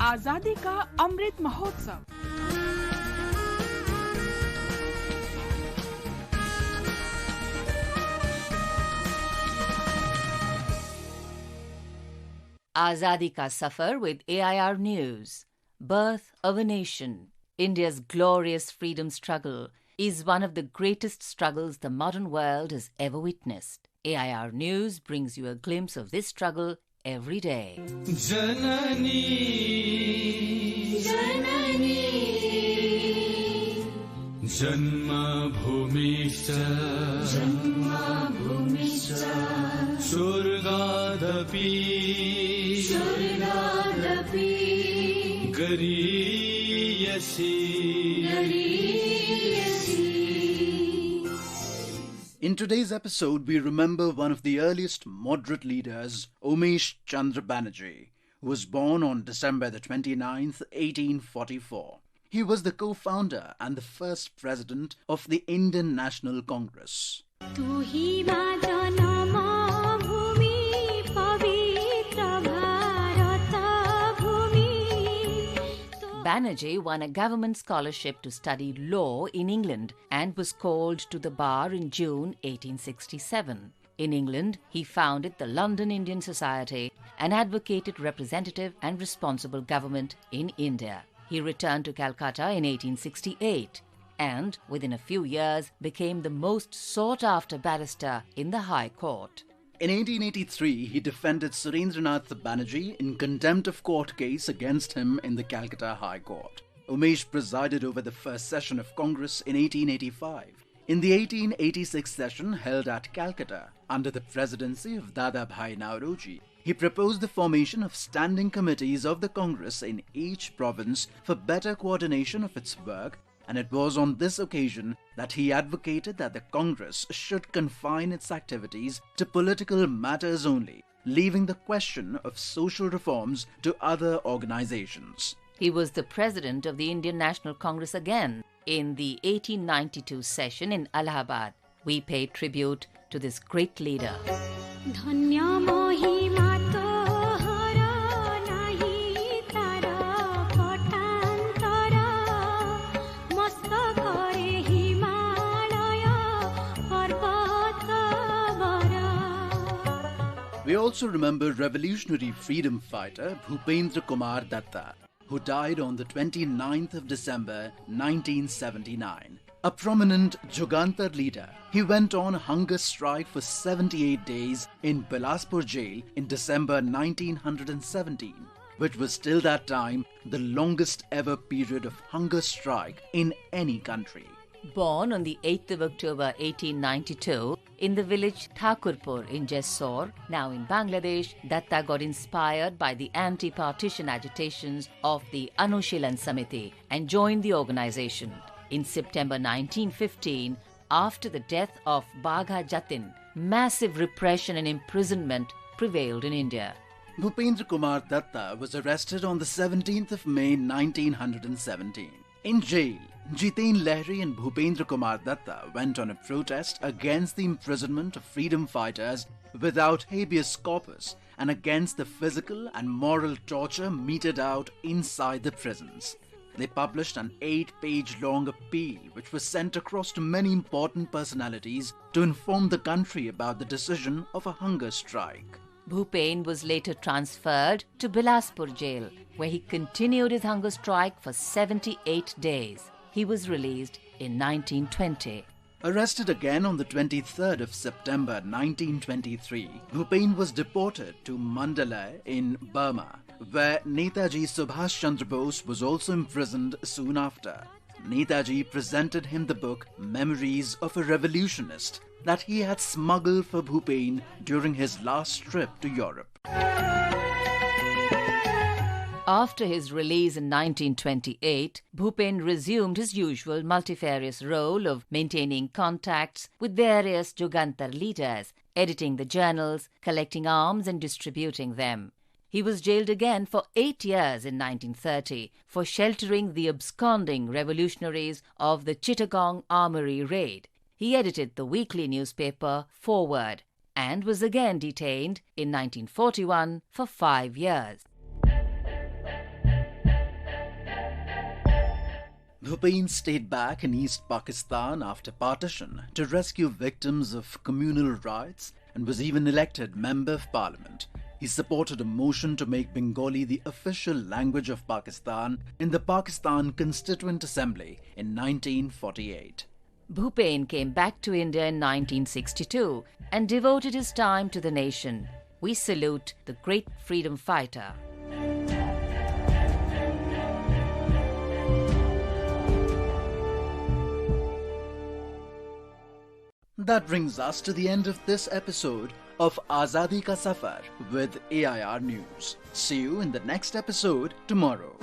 आजादी का Amrit Mahotsav. Azadi ka Safar with AIR News. Birth of a Nation. India's glorious freedom struggle is one of the greatest struggles the modern world has ever witnessed. AIR News brings you a glimpse of this struggle every day. Janani, Janani, Janma Bhumischa, Janma Bhumischa, Surgadapi, Surgadapi, Gariyasi, Gariyasi. In today's episode, we remember one of the earliest moderate leaders, Womesh Chundra Bannerjee, who was born on December the 29th, 1844. He was the co-founder and the first president of the Indian National Congress. Banerjee won a government scholarship to study law in England and was called to the bar in June 1867. In England, he founded the London Indian Society and advocated representative and responsible government in India. He returned to Calcutta in 1868 and, within a few years, became the most sought-after barrister in the High Court. In 1883, he defended Surendranath Banerjee in contempt of court case against him in the Calcutta High Court. Womesh presided over the first session of Congress in 1885. In the 1886 session held at Calcutta, under the presidency of Dadabhai Naoroji, he proposed the formation of standing committees of the Congress in each province for better coordination of its work, and it was on this occasion that he advocated that the Congress should confine its activities to political matters only, leaving the question of social reforms to other organizations. He was the president of the Indian National Congress again in the 1892 session in Allahabad. We pay tribute to this great leader. We also remember revolutionary freedom fighter Bhupendra Kumar Datta, who died on the 29th of December 1979. A prominent Jugantar leader, he went on hunger strike for 78 days in Bilaspur jail in December 1917, which was till that time the longest ever period of hunger strike in any country. Born on the 8th of October 1892 in the village Thakurpur in Jessore, now in Bangladesh, Datta got inspired by the anti-partition agitations of the Anushilan Samiti and joined the organization. In September 1915, after the death of Bagha Jatin, massive repression and imprisonment prevailed in India. Bhupendra Kumar Datta was arrested on the 17th of May 1917. In jail, Jiten Lahiri and Bhupendra Kumar Datta went on a protest against the imprisonment of freedom fighters without habeas corpus and against the physical and moral torture meted out inside the prisons. They published an 8-page long appeal which was sent across to many important personalities to inform the country about the decision of a hunger strike. Bhupen was later transferred to Bilaspur jail, where he continued his hunger strike for 78 days. He was released in 1920. Arrested again on the 23rd of September 1923, Bhupen was deported to Mandalay in Burma, where Netaji Subhash Chandra Bose was also imprisoned soon after. Netaji presented him the book Memories of a Revolutionist that he had smuggled for Bhupen during his last trip to Europe. After his release in 1928, Bhupen resumed his usual multifarious role of maintaining contacts with various Jugantar leaders, editing the journals, collecting arms and distributing them. He was jailed again for 8 years in 1930 for sheltering the absconding revolutionaries of the Chittagong Armory raid. He edited the weekly newspaper Forward and was again detained in 1941 for 5 years. Bhupen stayed back in East Pakistan after partition to rescue victims of communal riots and was even elected Member of Parliament. He supported a motion to make Bengali the official language of Pakistan in the Pakistan Constituent Assembly in 1948. Bhupen came back to India in 1962 and devoted his time to the nation. We salute the great freedom fighter. That brings us to the end of this episode of Azadi Ka Safar with AIR News. See you in the next episode tomorrow.